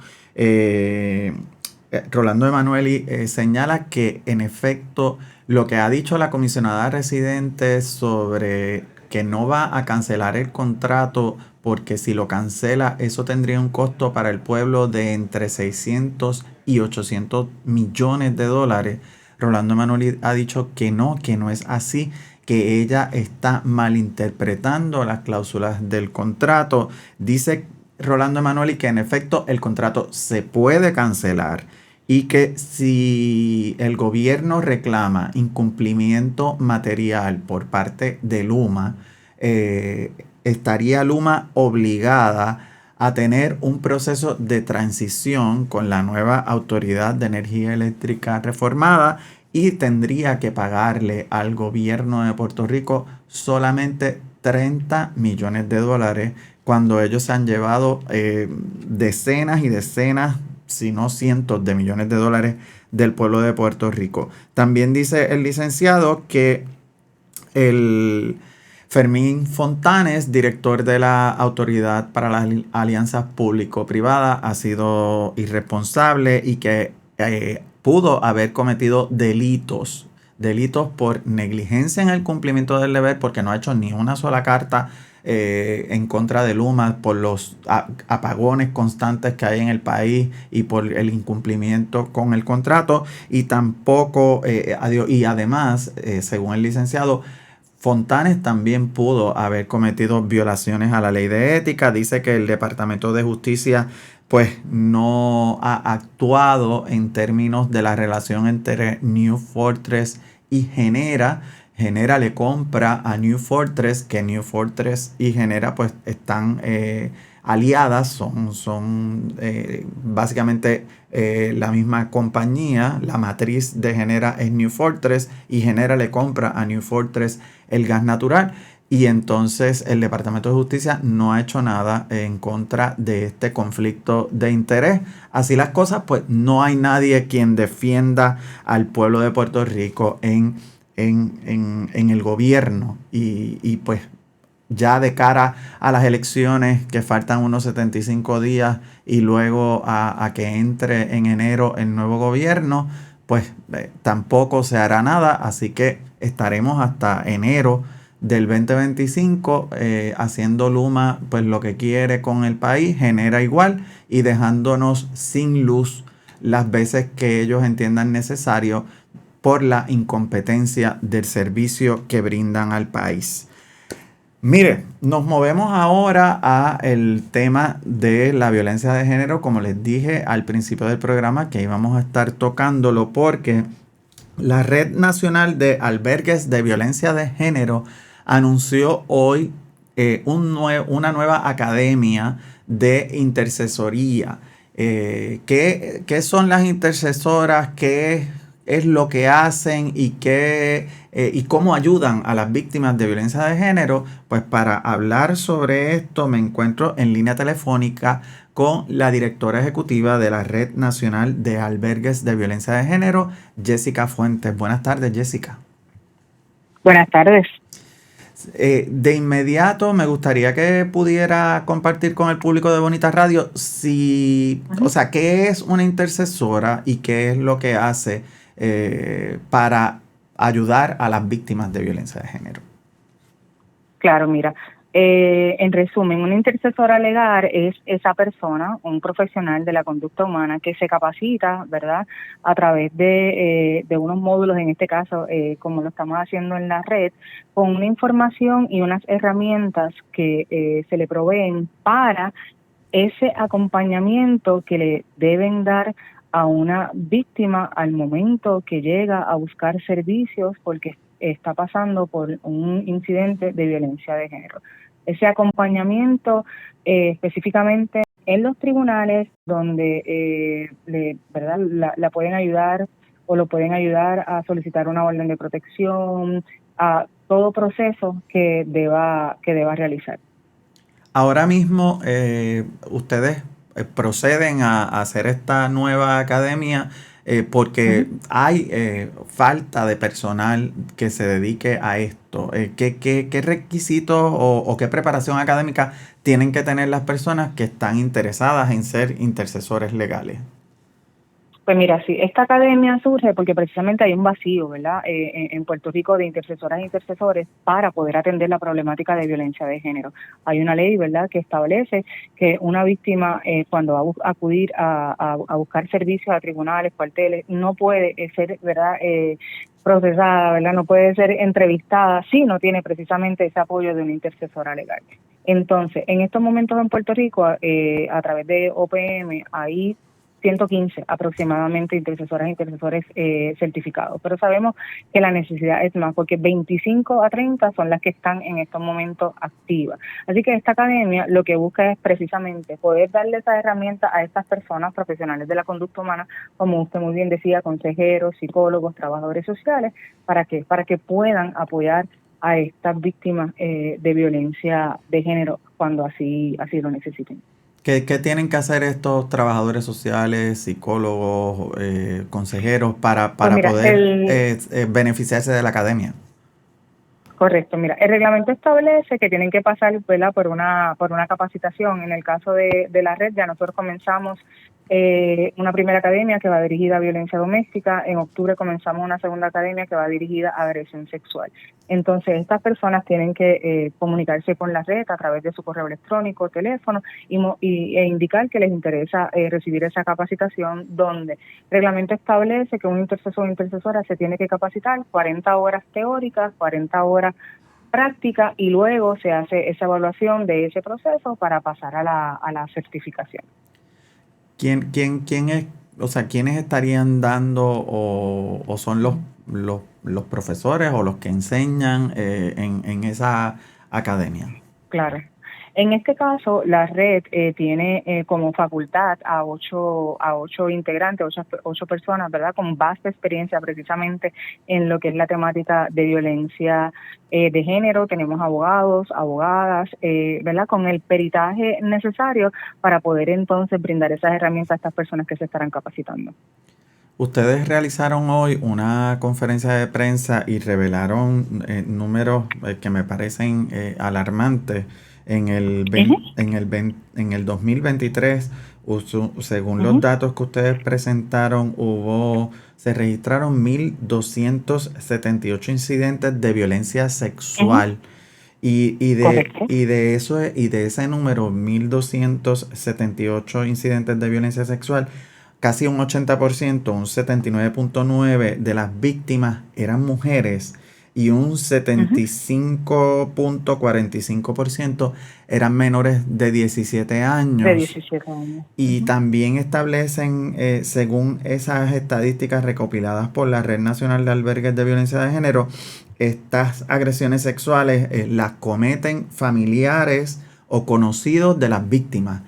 Rolando Emanueli señala que en efecto lo que ha dicho la comisionada residente sobre que no va a cancelar el contrato porque si lo cancela eso tendría un costo para el pueblo de entre 600 y 800 millones de dólares. Rolando Emanueli ha dicho que no es así, que ella está malinterpretando las cláusulas del contrato. Dice Rolando Emanueli que en efecto el contrato se puede cancelar y que si el gobierno reclama incumplimiento material por parte de Luma, estaría Luma obligada a tener un proceso de transición con la nueva Autoridad de Energía Eléctrica reformada y tendría que pagarle al gobierno de Puerto Rico solamente 30 millones de dólares cuando ellos se han llevado decenas y decenas, si no cientos de millones de dólares del pueblo de Puerto Rico. También dice el licenciado que el Fermín Fontanes, director de la Autoridad para las Alianzas Público-Privadas, ha sido irresponsable y que pudo haber cometido delitos por negligencia en el cumplimiento del deber porque no ha hecho ni una sola carta en contra de Luma por los apagones constantes que hay en el país y por el incumplimiento con el contrato y tampoco y además según el licenciado Fontanes también pudo haber cometido violaciones a la ley de ética. Dice que el Departamento de Justicia pues no ha actuado en términos de la relación entre New Fortress y Genera. Genera le compra a New Fortress, que New Fortress y Genera pues están aliadas, son básicamente la misma compañía. La matriz de Genera es New Fortress y Genera le compra a New Fortress el gas natural. Y entonces el Departamento de Justicia no ha hecho nada en contra de este conflicto de interés. Así las cosas, pues no hay nadie quien defienda al pueblo de Puerto Rico en el gobierno. Y pues ya de cara a las elecciones que faltan unos 75 días y luego a que entre en enero el nuevo gobierno, pues tampoco se hará nada. Así que estaremos hasta enero del 2025 haciendo Luma pues lo que quiere con el país, Genera igual y dejándonos sin luz las veces que ellos entiendan necesario por la incompetencia del servicio que brindan al país. Mire, nos movemos ahora a el tema de la violencia de género. Como les dije al principio del programa que íbamos a estar tocándolo porque la Red Nacional de Albergues de Violencia de Género anunció hoy una nueva academia de intercesoría. ¿Qué son las intercesoras? ¿Qué es lo que hacen y y cómo ayudan a las víctimas de violencia de género, pues para hablar sobre esto me encuentro en línea telefónica con la directora ejecutiva de la Red Nacional de Albergues de Violencia de Género, Jessica Fuentes. Buenas tardes, Jessica. Buenas tardes. De inmediato me gustaría que pudiera compartir con el público de Bonita Radio o sea, qué es una intercesora y qué es lo que hace para ayudar a las víctimas de violencia de género. Claro, mira, en resumen, una intercesora legal es esa persona, un profesional de la conducta humana que se capacita, ¿verdad?, a través de unos módulos, en este caso, como lo estamos haciendo en la red, con una información y unas herramientas que se le proveen para ese acompañamiento que le deben dar a una víctima al momento que llega a buscar servicios porque está pasando por un incidente de violencia de género. Ese acompañamiento específicamente en los tribunales donde ¿verdad? La pueden ayudar o lo pueden ayudar a solicitar una orden de protección, a todo proceso que deba realizar. Ahora mismo ustedes proceden a hacer esta nueva academia porque hay falta de personal que se dedique a esto. ¿Qué requisitos o qué preparación académica tienen que tener las personas que están interesadas en ser intercesores legales? Pues mira, sí, esta academia surge porque precisamente hay un vacío, ¿verdad?, en Puerto Rico de intercesoras e intercesores para poder atender la problemática de violencia de género. Hay una ley, ¿verdad?, que establece que una víctima cuando va a acudir a buscar servicios a tribunales, cuarteles, no puede ser, ¿verdad?, procesada, ¿verdad?, no puede ser entrevistada si no tiene precisamente ese apoyo de una intercesora legal. Entonces, en estos momentos en Puerto Rico, a través de OPM, hay 115 aproximadamente intercesoras e intercesores certificados, pero sabemos que la necesidad es más porque 25 a 30 son las que están en estos momentos activas. Así que esta academia lo que busca es precisamente poder darle esa herramienta a estas personas profesionales de la conducta humana, como usted muy bien decía, consejeros, psicólogos, trabajadores sociales, para que puedan apoyar a estas víctimas de violencia de género cuando así lo necesiten. ¿Qué tienen que hacer estos trabajadores sociales, psicólogos, consejeros para poder beneficiarse de la academia? Correcto, mira, el reglamento establece que tienen que pasar, ¿verdad?, por una capacitación. En el caso de la red ya nosotros comenzamos una primera academia que va dirigida a violencia doméstica. En octubre comenzamos una segunda academia que va dirigida a agresión sexual. Entonces, estas personas tienen que comunicarse con la red a través de su correo electrónico, teléfono e indicar que les interesa recibir esa capacitación, donde el reglamento establece que un intercesor o intercesora se tiene que capacitar 40 horas teóricas, 40 horas práctica y luego se hace esa evaluación de ese proceso para pasar a la certificación. ¿Quién es, o sea, quiénes estarían dando o son los profesores o los que enseñan en esa academia? Claro. En este caso, la red tiene como facultad a ocho integrantes, ocho personas, ¿verdad?, con vasta experiencia precisamente en lo que es la temática de violencia de género. Tenemos abogados, abogadas, ¿verdad?, con el peritaje necesario para poder entonces brindar esas herramientas a estas personas que se estarán capacitando. Ustedes realizaron hoy una conferencia de prensa y revelaron números que me parecen alarmantes. En el 2023, según los datos que ustedes presentaron, se registraron 1,278 incidentes de violencia sexual. Y de ese número, 1,278 incidentes de violencia sexual, casi un 80%, un 79.9% de las víctimas eran mujeres. Y un 75.45% eran menores de 17 años. De 17 años. Y también establecen, según esas estadísticas recopiladas por la Red Nacional de Albergues de Violencia de Género, estas agresiones sexuales las cometen familiares o conocidos de las víctimas.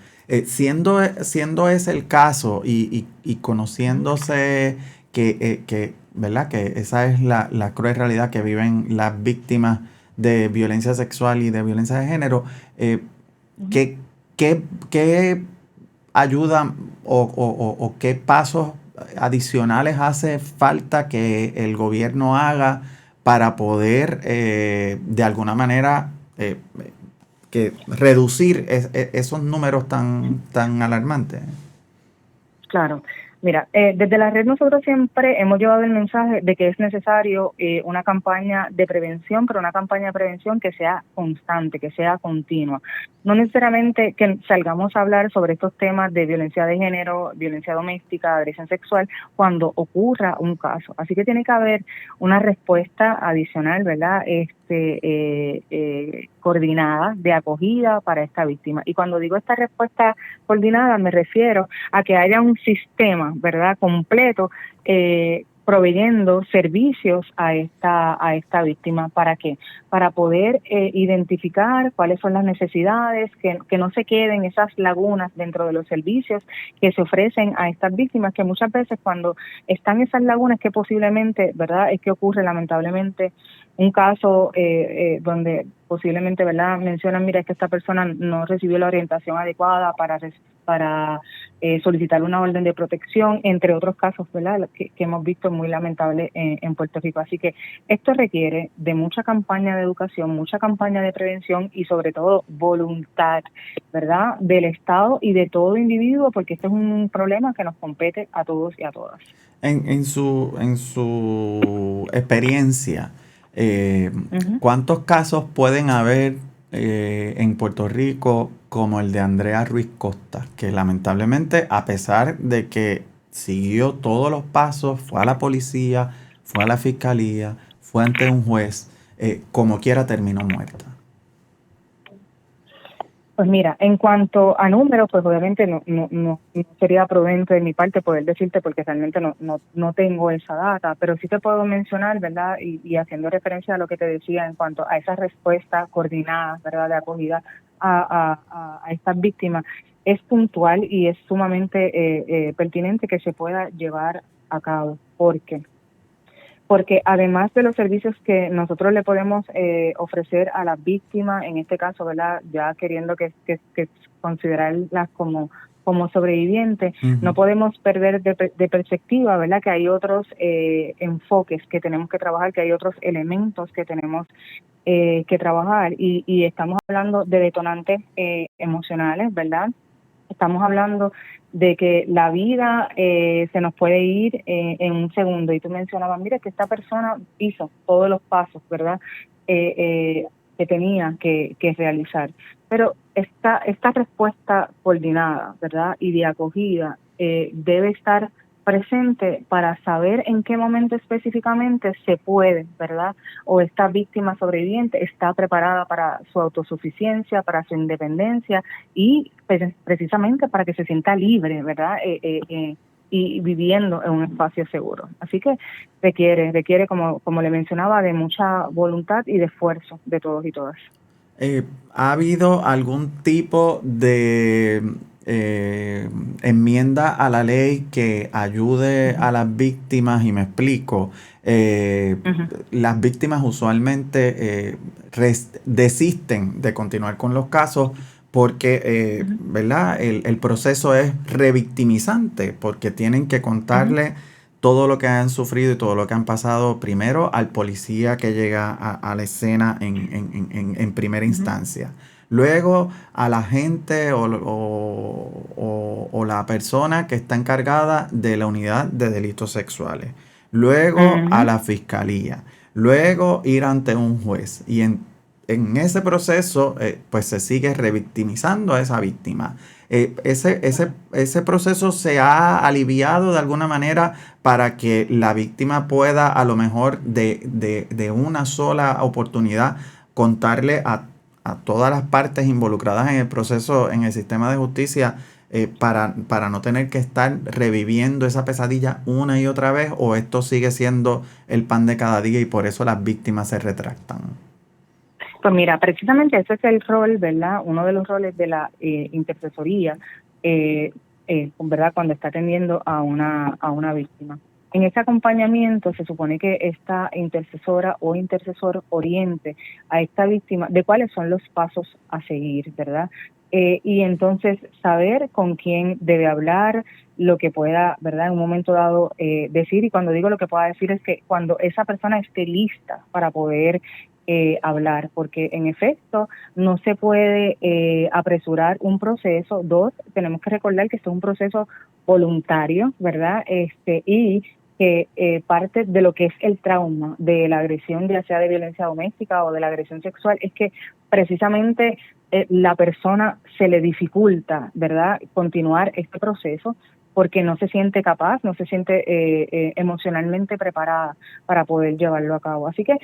Siendo ese el caso y conociéndose que ¿verdad? Que esa es la cruel realidad que viven las víctimas de violencia sexual y de violencia de género. ¿Qué, qué ayuda o qué pasos adicionales hace falta que el gobierno haga para poder de alguna manera que reducir esos números tan alarmantes? Claro. Mira, desde la red nosotros siempre hemos llevado el mensaje de que es necesario una campaña de prevención, pero una campaña de prevención que sea constante, que sea continua. No necesariamente que salgamos a hablar sobre estos temas de violencia de género, violencia doméstica, agresión sexual, cuando ocurra un caso. Así que tiene que haber una respuesta adicional, ¿verdad? Coordinada de acogida para esta víctima. Y cuando digo esta respuesta coordinada me refiero a que haya un sistema, ¿verdad?, completo, proveyendo servicios a esta víctima. ¿Para qué? Para poder identificar cuáles son las necesidades, que no se queden esas lagunas dentro de los servicios que se ofrecen a estas víctimas, que muchas veces cuando están esas lagunas, que posiblemente, ¿verdad?, es que ocurre lamentablemente un caso donde posiblemente, ¿verdad?, mencionan, mira, es que esta persona no recibió la orientación adecuada para solicitar una orden de protección, entre otros casos, ¿verdad?, que hemos visto muy lamentable en Puerto Rico. Así que esto requiere de mucha campaña de educación, mucha campaña de prevención y sobre todo voluntad, ¿verdad?, del Estado y de todo individuo, porque este es un problema que nos compete a todos y a todas. En su experiencia, ¿cuántos casos pueden haber en Puerto Rico como el de Andrea Ruiz Costa, que lamentablemente, a pesar de que siguió todos los pasos, fue a la policía, fue a la fiscalía, fue ante un juez, como quiera terminó muerta? Pues mira, en cuanto a números, pues obviamente no sería prudente de mi parte poder decirte, porque realmente no tengo esa data, pero sí te puedo mencionar, ¿verdad? Y haciendo referencia a lo que te decía en cuanto a esa respuesta coordinada, ¿verdad?, de acogida a estas víctimas, es puntual y es sumamente pertinente que se pueda llevar a cabo. ¿Por qué? Porque además de los servicios que nosotros le podemos ofrecer a las víctimas, en este caso, ¿verdad?, ya queriendo que considerarlas como sobrevivientes, no podemos perder de perspectiva, ¿verdad?, que hay otros enfoques que tenemos que trabajar, que hay otros elementos que tenemos que trabajar, y estamos hablando de detonantes emocionales, ¿verdad? Estamos hablando de que la vida se nos puede ir en un segundo. Y tú mencionabas, mira, que esta persona hizo todos los pasos, ¿verdad?, que tenía que realizar. Pero esta respuesta coordinada, ¿verdad?, y de acogida debe estar presente para saber en qué momento específicamente se puede, ¿verdad?, o esta víctima sobreviviente está preparada para su autosuficiencia, para su independencia y precisamente para que se sienta libre, ¿verdad?, y viviendo en un espacio seguro. Así que requiere como le mencionaba, de mucha voluntad y de esfuerzo de todos y todas. ¿Ha habido algún tipo de enmienda a la ley que ayude a las víctimas? Y me explico. Las víctimas usualmente desisten de continuar con los casos porque ¿verdad?, el proceso es revictimizante, porque tienen que contarle todo lo que han sufrido y todo lo que han pasado primero al policía que llega a la escena en primera instancia. Luego a la gente o la persona que está encargada de la unidad de delitos sexuales. Luego a la fiscalía. Luego ir ante un juez. Y en ese proceso pues se sigue revictimizando a esa víctima. Ese proceso se ha aliviado de alguna manera para que la víctima pueda, a lo mejor de una sola oportunidad, contarle a todas las partes involucradas en el proceso, en el sistema de justicia, para no tener que estar reviviendo esa pesadilla una y otra vez, o esto sigue siendo el pan de cada día y por eso las víctimas se retractan? Pues mira, precisamente ese es el rol, ¿verdad?, uno de los roles de la intercesoría, ¿verdad?, cuando está atendiendo a una víctima. En ese acompañamiento se supone que esta intercesora o intercesor oriente a esta víctima de cuáles son los pasos a seguir, ¿verdad? Y entonces saber con quién debe hablar, lo que pueda, ¿verdad?, en un momento dado decir. Y cuando digo lo que pueda decir es que cuando esa persona esté lista para poder hablar, porque en efecto no se puede apresurar un proceso. Dos, tenemos que recordar que esto es un proceso voluntario, ¿verdad? Y que parte de lo que es el trauma de la agresión, ya sea de violencia doméstica o de la agresión sexual, es que precisamente la persona se le dificulta, ¿verdad?, continuar este proceso porque no se siente capaz, no se siente emocionalmente preparada para poder llevarlo a cabo. Así que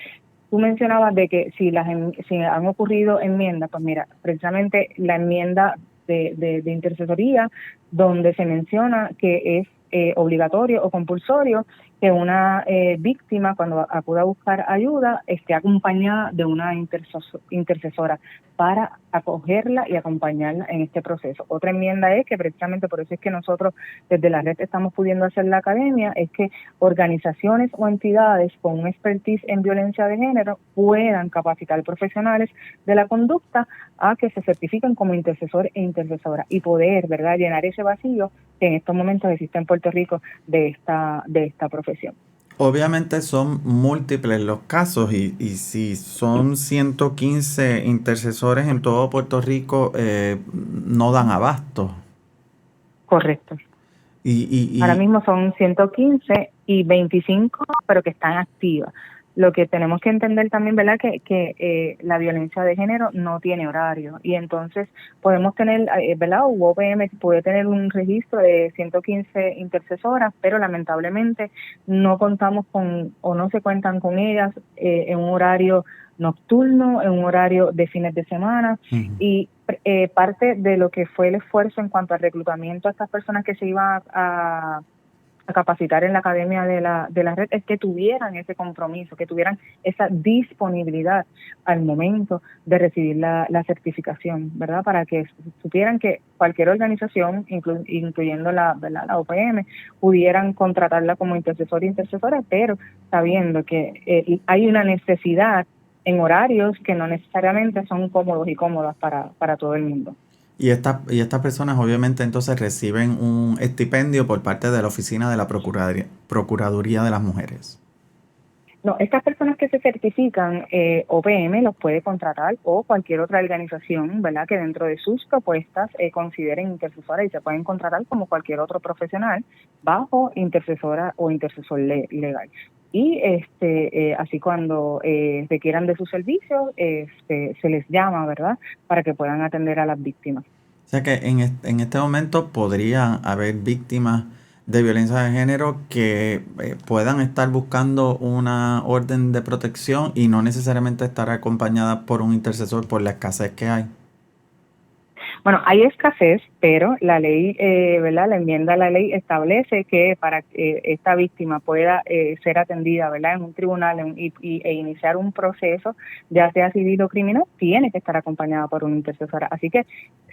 tú mencionabas de que si han ocurrido enmiendas, pues mira, precisamente la enmienda de intercesoría, donde se menciona que es obligatorio o compulsorio que una víctima, cuando acuda a buscar ayuda, esté acompañada de una intercesora para acogerla y acompañarla en este proceso. Otra enmienda es que precisamente por eso es que nosotros desde la red estamos pudiendo hacer la academia, es que organizaciones o entidades con un expertise en violencia de género puedan capacitar profesionales de la conducta a que se certifiquen como intercesor e intercesora y poder, ¿verdad?, llenar ese vacío que en estos momentos existe en Puerto Rico de esta profesión. Obviamente son múltiples los casos y si son 115 intercesores en todo Puerto Rico, no dan abasto. Correcto. Ahora mismo son 115 y 25, pero que están activas. Lo que tenemos que entender también, ¿verdad?, que la violencia de género no tiene horario y entonces podemos tener, ¿verdad?, UOPM puede tener un registro de 115 intercesoras, pero lamentablemente no contamos con o no se cuentan con ellas en un horario nocturno, en un horario de fines de semana. Y parte de lo que fue el esfuerzo en cuanto al reclutamiento a estas personas que se iban a capacitar en la academia de la red es que tuvieran ese compromiso, que tuvieran esa disponibilidad al momento de recibir la certificación, ¿verdad? Para que supieran que cualquier organización, incluyendo la OPM, pudieran contratarla como intercesor e intercesora, pero sabiendo que hay una necesidad en horarios que no necesariamente son cómodos y cómodas para todo el mundo. Y estas personas obviamente entonces reciben un estipendio por parte de la Oficina de la Procuraduría de las Mujeres. No, estas personas que se certifican, OPM los puede contratar o cualquier otra organización, ¿verdad?, que dentro de sus propuestas consideren intercesora y se pueden contratar como cualquier otro profesional bajo intercesora o intercesor legal. Y así cuando requieran de sus servicios, se les llama, ¿verdad?, para que puedan atender a las víctimas. O sea que en este momento podría haber víctimas de violencia de género que puedan estar buscando una orden de protección y no necesariamente estar acompañada por un intercesor por la escasez que hay. Bueno, hay escasez, pero la ley, ¿verdad?, la enmienda a la ley establece que para que esta víctima pueda ser atendida, ¿verdad?, en un tribunal e iniciar un proceso, ya sea civil o criminal, tiene que estar acompañada por una intercesora. Así que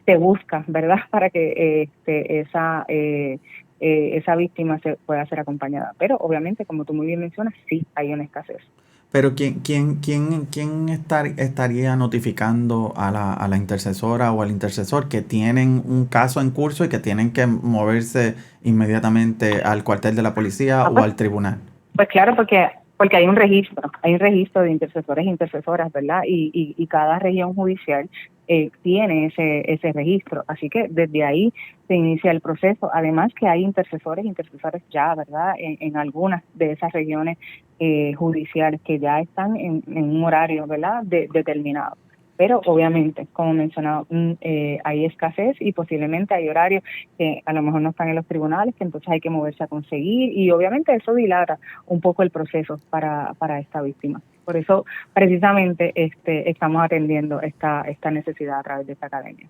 se busca, ¿verdad?, para que esa víctima se pueda ser acompañada. Pero obviamente, como tú muy bien mencionas, sí hay una escasez. Pero ¿quién estaría notificando a la intercesora o al intercesor que tienen un caso en curso y que tienen que moverse inmediatamente al cuartel de la policía o al tribunal? Pues claro, porque hay un registro de intercesores e intercesoras, ¿verdad? Y cada región judicial tiene ese registro. Así que desde ahí se inicia el proceso. Además que hay intercesores ya, ¿verdad?, en algunas de esas regiones judiciales que ya están en un horario, ¿verdad?, determinado. Pero obviamente, como mencionaba, hay escasez y posiblemente hay horarios que a lo mejor no están en los tribunales, que entonces hay que moverse a conseguir y obviamente eso dilata un poco el proceso para esta víctima. Por eso, precisamente, estamos atendiendo esta necesidad a través de esta academia.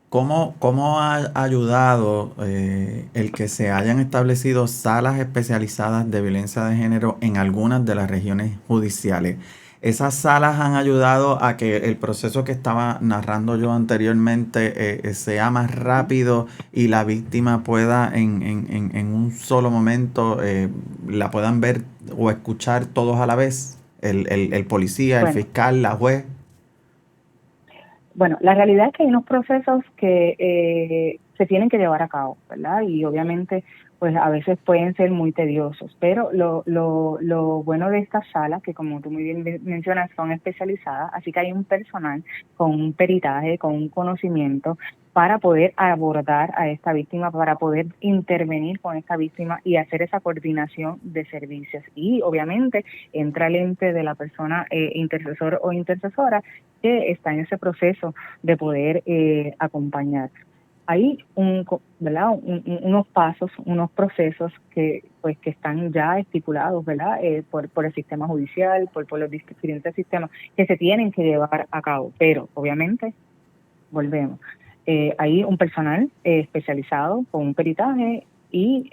¿Cómo ha ayudado el que se hayan establecido salas especializadas de violencia de género en algunas de las regiones judiciales? ¿Esas salas han ayudado a que el proceso que estaba narrando yo anteriormente sea más rápido y la víctima pueda en un solo momento la puedan ver o escuchar todos a la vez? El policía, el Bueno, fiscal, la juez. Bueno, la realidad es que hay unos procesos que se tienen que llevar a cabo, ¿verdad? Y obviamente, pues a veces pueden ser muy tediosos, pero lo bueno de estas salas, que como tú muy bien mencionas, son especializadas, así que hay un personal con un peritaje, con un conocimiento para poder abordar a esta víctima, para poder intervenir con esta víctima y hacer esa coordinación de servicios. Y obviamente entra el ente de la persona intercesor o intercesora que está en ese proceso de poder acompañar. Hay ¿verdad? Unos pasos, unos procesos que están ya estipulados, ¿verdad? Por el sistema judicial, por los diferentes sistemas que se tienen que llevar a cabo, pero obviamente volvemos. Hay un personal especializado con un peritaje y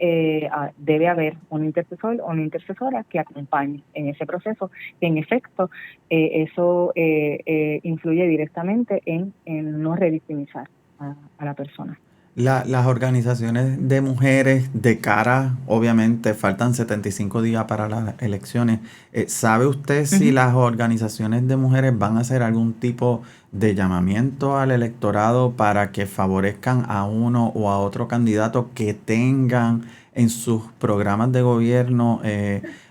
debe haber un intercesor o una intercesora que acompañe en ese proceso, que en efecto eso influye directamente en no revictimizar a la persona. Las organizaciones de mujeres de cara, obviamente, faltan 75 días para las elecciones. ¿Sabe usted si las organizaciones de mujeres van a hacer algún tipo de llamamiento al electorado para que favorezcan a uno o a otro candidato que tengan en sus programas de gobierno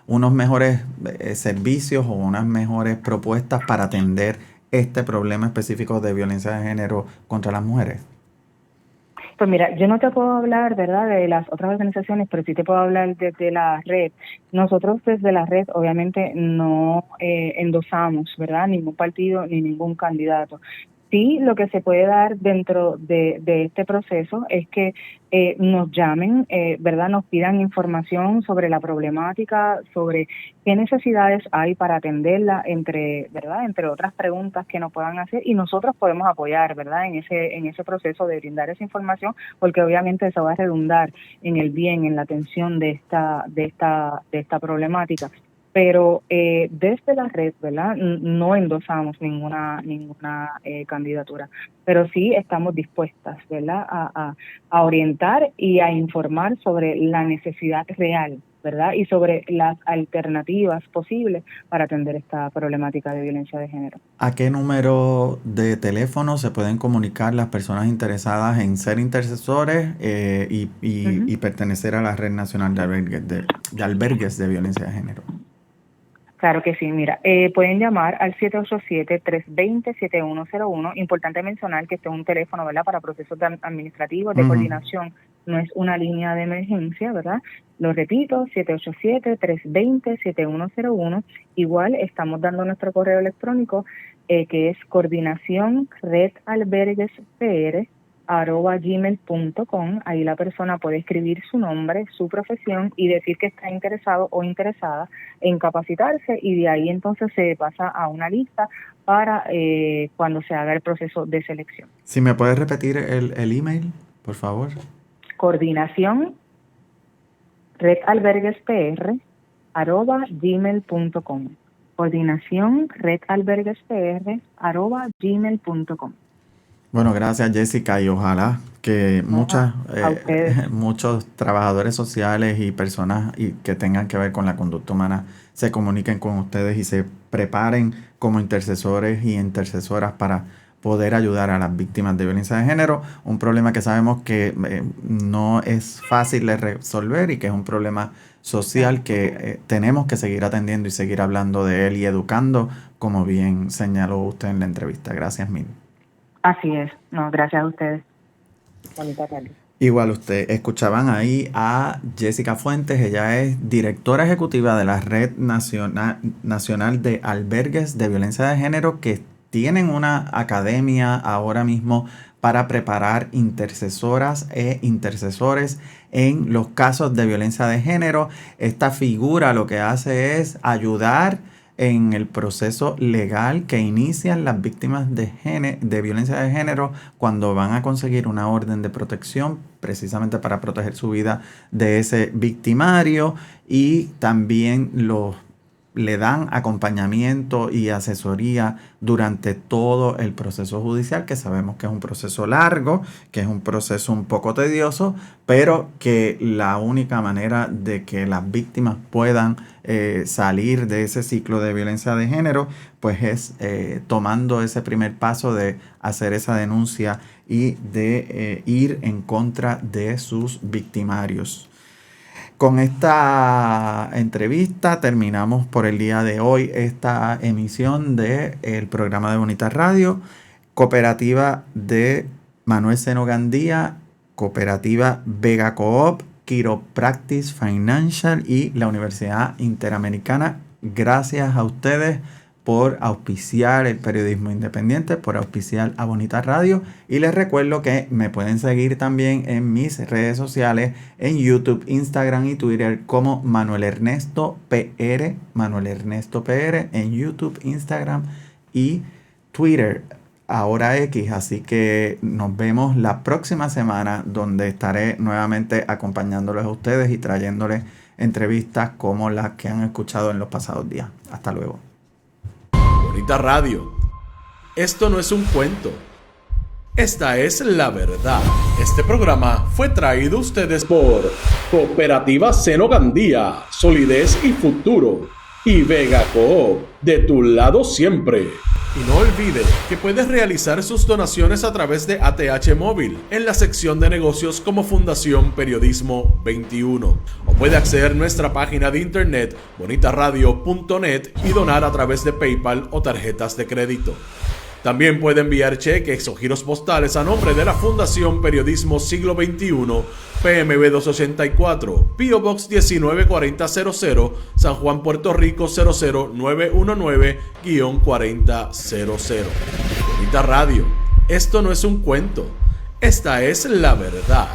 unos mejores servicios o unas mejores propuestas para atender este problema específico de violencia de género contra las mujeres? Pues mira, yo no te puedo hablar, ¿verdad?, de las otras organizaciones, pero sí te puedo hablar desde la red. Nosotros desde la red obviamente no endosamos, ¿verdad?, ningún partido ni ningún candidato. Sí, lo que se puede dar dentro de este proceso es que nos llamen, ¿verdad? Nos pidan información sobre la problemática, sobre qué necesidades hay para atenderla, ¿verdad? Entre otras preguntas que nos puedan hacer, y nosotros podemos apoyar, ¿verdad? En ese proceso de brindar esa información, porque obviamente eso va a redundar en el bien, en la atención de esta problemática. Pero desde la red, ¿verdad?, no endosamos ninguna candidatura, pero sí estamos dispuestas, ¿verdad?, a orientar y a informar sobre la necesidad real, ¿verdad?, y sobre las alternativas posibles para atender esta problemática de violencia de género. ¿A qué número de teléfono se pueden comunicar las personas interesadas en ser intercesores y pertenecer a la Red Nacional de Albergues de Violencia de Género? Claro que sí, mira, pueden llamar al 787-320-7101. Importante mencionar que este es un teléfono, ¿verdad?, para procesos administrativos de coordinación, no es una línea de emergencia, ¿verdad? Lo repito, 787-320-7101. Igual estamos dando nuestro correo electrónico que es coordinacionredalberguespr@gmail.com. Ahí la persona puede escribir su nombre, su profesión y decir que está interesado o interesada en capacitarse, y de ahí entonces se pasa a una lista para cuando se haga el proceso de selección. Si me puedes repetir el email, por favor. Coordinación redalberguespr@gmail.com. Coordinación redalberguespr@gmail.com. Bueno, gracias, Jessica, y ojalá que muchos trabajadores sociales y personas que tengan que ver con la conducta humana se comuniquen con ustedes y se preparen como intercesores y intercesoras para poder ayudar a las víctimas de violencia de género, un problema que sabemos que no es fácil de resolver y que es un problema social que tenemos que seguir atendiendo y seguir hablando de él y educando, como bien señaló usted en la entrevista. Gracias mil. Así es. No, gracias a ustedes. Bonita tarde. Igual usted, escuchaban ahí a Jessica Fuentes, ella es directora ejecutiva de la Red Nacional de Albergues de Violencia de Género, que tienen una academia ahora mismo para preparar intercesoras e intercesores en los casos de violencia de género. Esta figura lo que hace es ayudar en el proceso legal que inician las víctimas de violencia de género cuando van a conseguir una orden de protección precisamente para proteger su vida de ese victimario, y también le dan acompañamiento y asesoría durante todo el proceso judicial, que sabemos que es un proceso largo, que es un proceso un poco tedioso, pero que la única manera de que las víctimas puedan salir de ese ciclo de violencia de género, pues es tomando ese primer paso de hacer esa denuncia y de ir en contra de sus victimarios. Con esta entrevista terminamos por el día de hoy esta emisión del programa de Bonita Radio, cooperativa de Manuel Seno Gandía, cooperativa Vega Coop, Chiropractic Financial y la Universidad Interamericana. Gracias a ustedes por auspiciar el periodismo independiente, por auspiciar a Bonita Radio, y les recuerdo que me pueden seguir también en mis redes sociales, en YouTube, Instagram y Twitter como Manuel Ernesto PR, Manuel Ernesto PR en YouTube, Instagram y Twitter, ahora X. Así que nos vemos la próxima semana, donde estaré nuevamente acompañándoles a ustedes y trayéndoles entrevistas como las que han escuchado en los pasados días. Hasta luego. Bonita Radio. Esto no es un cuento. Esta es la verdad. Este programa fue traído a ustedes por Cooperativa Seno Gandía, Solidez y Futuro, y Vega Coop, de tu lado siempre. Y no olvide que puedes realizar sus donaciones a través de ATH Móvil en la sección de negocios como Fundación Periodismo 21. O puede acceder a nuestra página de internet bonitaradio.net y donar a través de PayPal o tarjetas de crédito. También puede enviar cheques o giros postales a nombre de la Fundación Periodismo Siglo XXI, PMB 284, P.O. Box 194000, San Juan, Puerto Rico 00919-4000. Bonita Radio. Esto no es un cuento. Esta es la verdad.